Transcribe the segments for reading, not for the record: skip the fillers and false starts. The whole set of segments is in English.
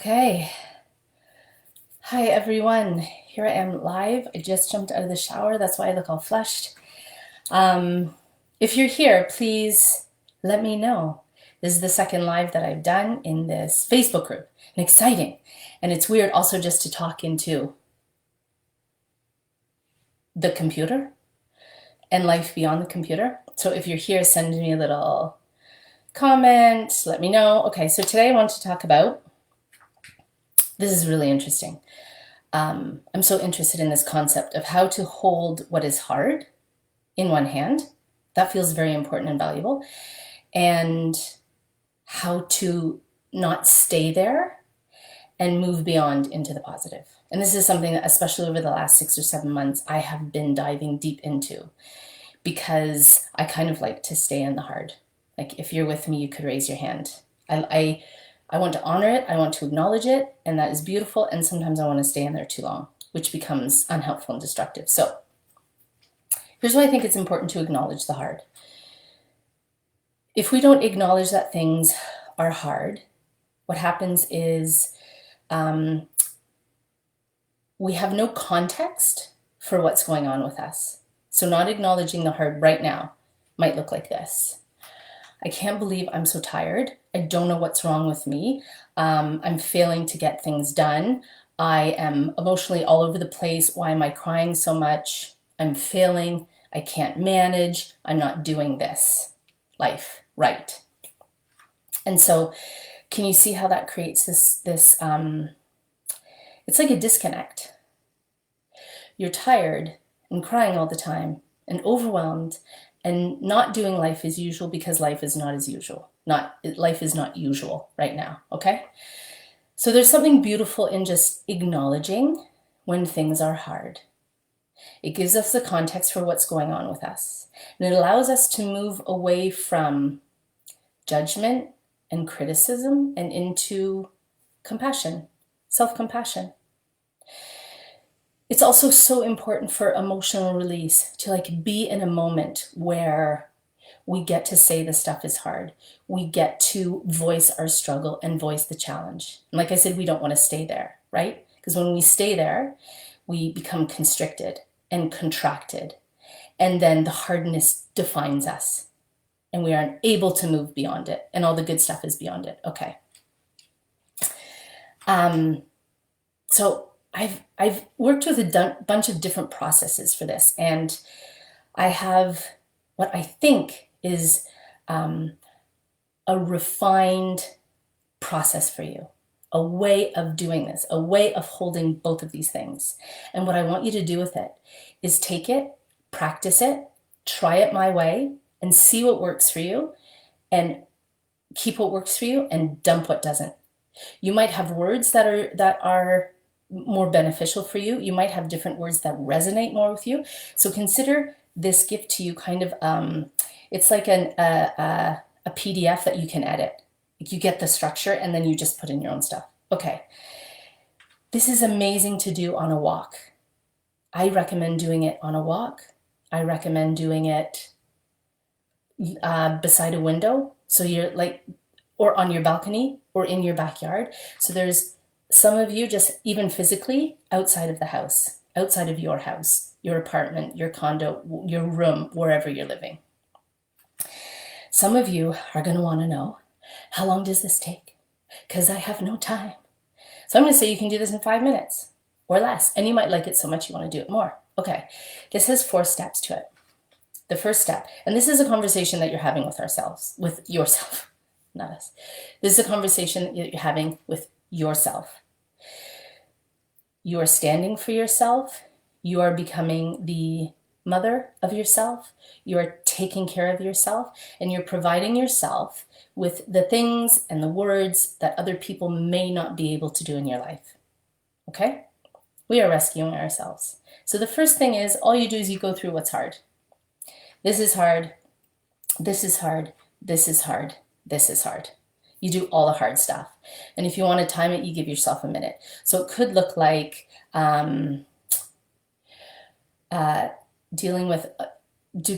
Okay. Hi, everyone. Here I am live. I just jumped out of the shower. That's why I look all flushed. If you're here, please let me know. This is the second live that I've done in this Facebook group. And exciting. And it's weird also just to talk into the computer and life beyond the computer. So if you're here, send me a little comment. Let me know. Okay, so today I want to talk about, this is really interesting. I'm so interested in this concept of how to hold what is hard in one hand. That feels very important and valuable. And how to not stay there and move beyond into the positive. And this is something that, especially over the last 6 or 7 months, I have been diving deep into because I kind of like to stay in the hard. Like if you're with me, you could raise your hand. I want to honor it, I want to acknowledge it, and that is beautiful, and sometimes I want to stay in there too long, which becomes unhelpful and destructive. So here's why I think it's important to acknowledge the hard. If we don't acknowledge that things are hard, what happens is we have no context for what's going on with us. So not acknowledging the hard right now might look like this. I can't believe I'm so tired. I don't know what's wrong with me. I'm failing to get things done. I am emotionally all over the place. Why am I crying so much? I'm failing. I can't manage. I'm not doing this life right. And so can you see how that creates this it's like a disconnect. You're tired and crying all the time and overwhelmed and not doing life as usual because life is not as usual. Life is not usual right now, okay? So there's something beautiful in just acknowledging when things are hard. It gives us the context for what's going on with us. And it allows us to move away from judgment and criticism and into compassion, self-compassion. It's also so important for emotional release to be in a moment where we get to say the stuff is hard. We get to voice our struggle and voice the challenge. And like I said, we don't want to stay there, right? Because when we stay there, we become constricted and contracted. And then the hardness defines us. And we aren't able to move beyond it. And all the good stuff is beyond it. Okay. So I've worked with a bunch of different processes for this, and I have what I think is a refined process for you, a way of doing this, a way of holding both of these things. And what I want you to do with it is take it, practice it, try it my way, and see what works for you, and keep what works for you, and dump what doesn't. You might have words that are more beneficial for you. You might have different words that resonate more with you. So consider this gift to you kind of, it's like a PDF that you can edit. You get the structure and then you just put in your own stuff. Okay. This is amazing to do on a walk. I recommend doing it on a walk. I recommend doing it beside a window. So you're or on your balcony or in your backyard. So there's some of you just even physically outside of the house, outside of your house, your apartment, your condo, your room, wherever you're living. Some of you are going to want to know, how long does this take? Because I have no time. So I'm going to say you can do this in 5 minutes or less. And you might like it so much you want to do it more. Okay, this has 4 steps to it. The first step, and this is a conversation that you're having with yourself, not us. This is a conversation that you're having with yourself. You are standing for yourself. You are becoming the mother of yourself. You are taking care of yourself, and you're providing yourself with the things and the words that other people may not be able to do in your life. Okay? We are rescuing ourselves. So the first thing is, all you do is you go through what's hard. This is hard. This is hard. This is hard. This is hard. You do all the hard stuff. And if you want to time it, you give yourself a minute. So it could look like dealing with,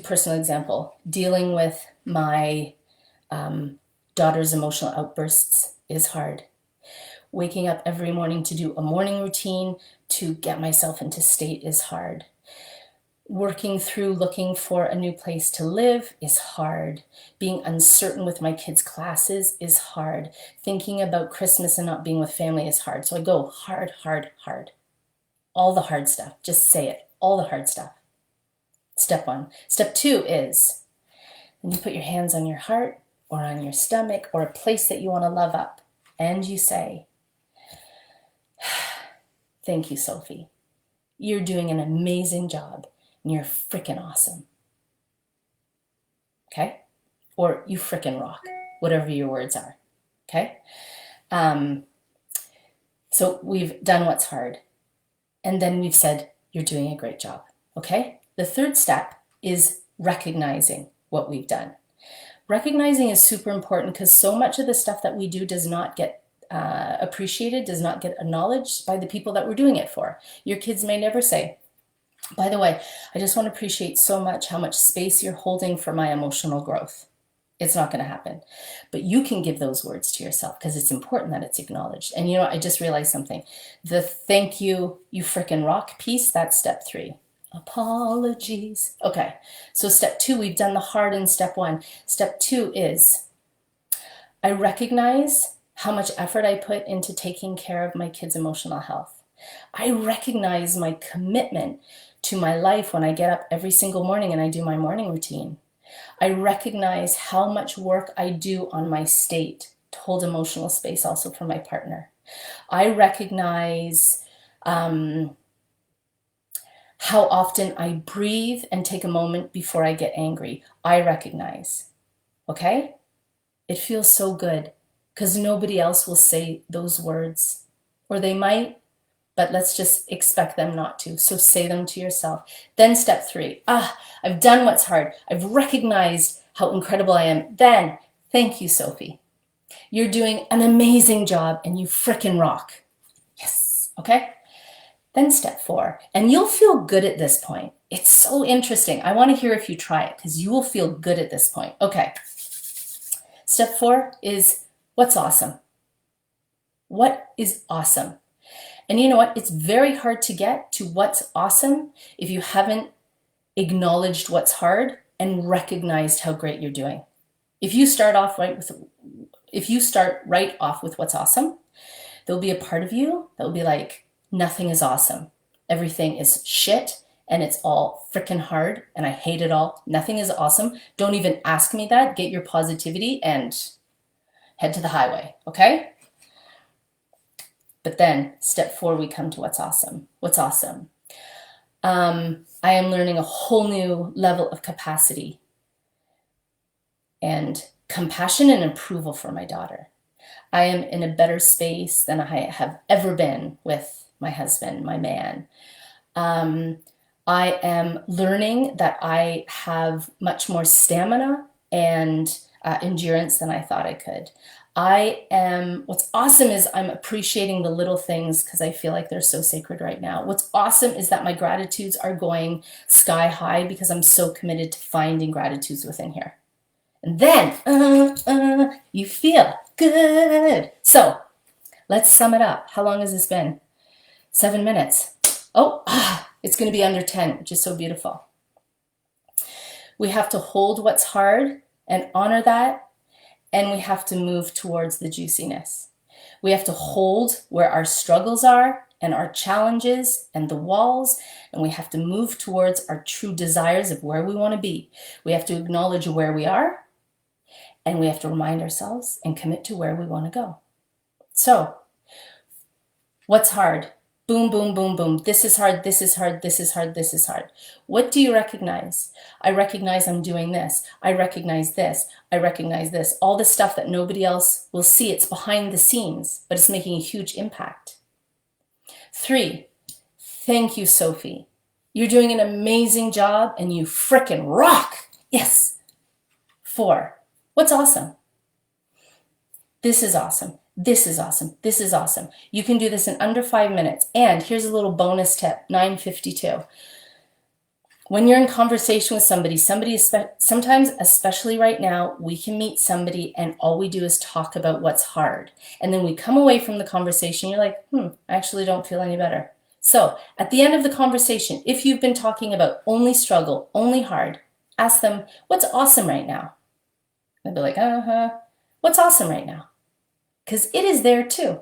personal example, dealing with my daughter's emotional outbursts is hard. waking up every morning to do a morning routine, to get myself into state is hard. Working through looking for a new place to live is hard. Being uncertain with my kids' classes is hard. Thinking about Christmas and not being with family is hard. So I go hard, hard, hard. All the hard stuff. Just say it. All the hard stuff. Step 1. Step 2 is when you put your hands on your heart or on your stomach or a place that you want to love up, and you say, thank you, Sophie. You're doing an amazing job. And you're freaking awesome. Okay? Or you freaking rock, whatever your words are. Okay? So we've done what's hard. And then we've said, you're doing a great job. Okay? The third step is recognizing what we've done. Recognizing is super important because so much of the stuff that we do does not get appreciated, does not get acknowledged by the people that we're doing it for. Your kids may never say, by the way, I just want to appreciate so much how much space you're holding for my emotional growth. It's not going to happen. But you can give those words to yourself because it's important that it's acknowledged. And you know, I just realized something. The thank you, you frickin' rock piece, that's step 3. Apologies. Okay, so step 2, we've done the hard in step 1. Step 2 is I recognize how much effort I put into taking care of my kids' emotional health. I recognize my commitment to my life when I get up every single morning and I do my morning routine. I recognize how much work I do on my state to hold emotional space also for my partner. I recognize how often I breathe and take a moment before I get angry. I recognize, okay? It feels so good because nobody else will say those words, or they might, but let's just expect them not to. So say them to yourself. Then step 3, I've done what's hard. I've recognized how incredible I am. Then, thank you, Sophie. You're doing an amazing job and you frickin' rock. Yes, okay? Then step 4, and you'll feel good at this point. It's so interesting. I want to hear if you try it because you will feel good at this point. Okay. Step 4 is what's awesome. What is awesome? And you know what? It's very hard to get to what's awesome if you haven't acknowledged what's hard and recognized how great you're doing. If you start right off with what's awesome, there'll be a part of you that will be like, nothing is awesome. Everything is shit and it's all freaking hard and I hate it all. Nothing is awesome. Don't even ask me that. Get your positivity and head to the highway, okay? But then step 4, we come to what's awesome. What's awesome? I am learning a whole new level of capacity and compassion and approval for my daughter. I am in a better space than I have ever been with my husband, my man. I am learning that I have much more stamina and endurance than I thought I could. What's awesome is I'm appreciating the little things because I feel like they're so sacred right now. What's awesome is that my gratitudes are going sky high because I'm so committed to finding gratitudes within here. And then, you feel good. So let's sum it up. How long has this been? 7 minutes. It's going to be under 10, which is so beautiful. We have to hold what's hard and honor that. And we have to move towards the juiciness. We have to hold where our struggles are and our challenges and the walls, and we have to move towards our true desires of where we want to be. We have to acknowledge where we are, and we have to remind ourselves and commit to where we want to go. So, what's hard? Boom, boom, boom, boom. This is hard, this is hard, this is hard, this is hard. What do you recognize? I recognize I'm doing this. I recognize this. I recognize this. All the stuff that nobody else will see. It's behind the scenes, but it's making a huge impact. 3, thank you, Sophie. You're doing an amazing job and you frickin' rock. Yes. 4, what's awesome? This is awesome. This is awesome. This is awesome. You can do this in under 5 minutes. And here's a little bonus tip, 9:52. When you're in conversation with somebody, sometimes, especially right now, we can meet somebody and all we do is talk about what's hard. And then we come away from the conversation, you're like, I actually don't feel any better. So at the end of the conversation, if you've been talking about only struggle, only hard, ask them, what's awesome right now? They'll be like, what's awesome right now? Because it is there too.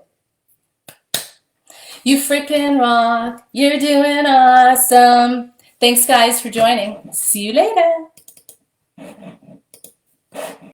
You freaking rock. You're doing awesome. Thanks, guys, for joining. See you later.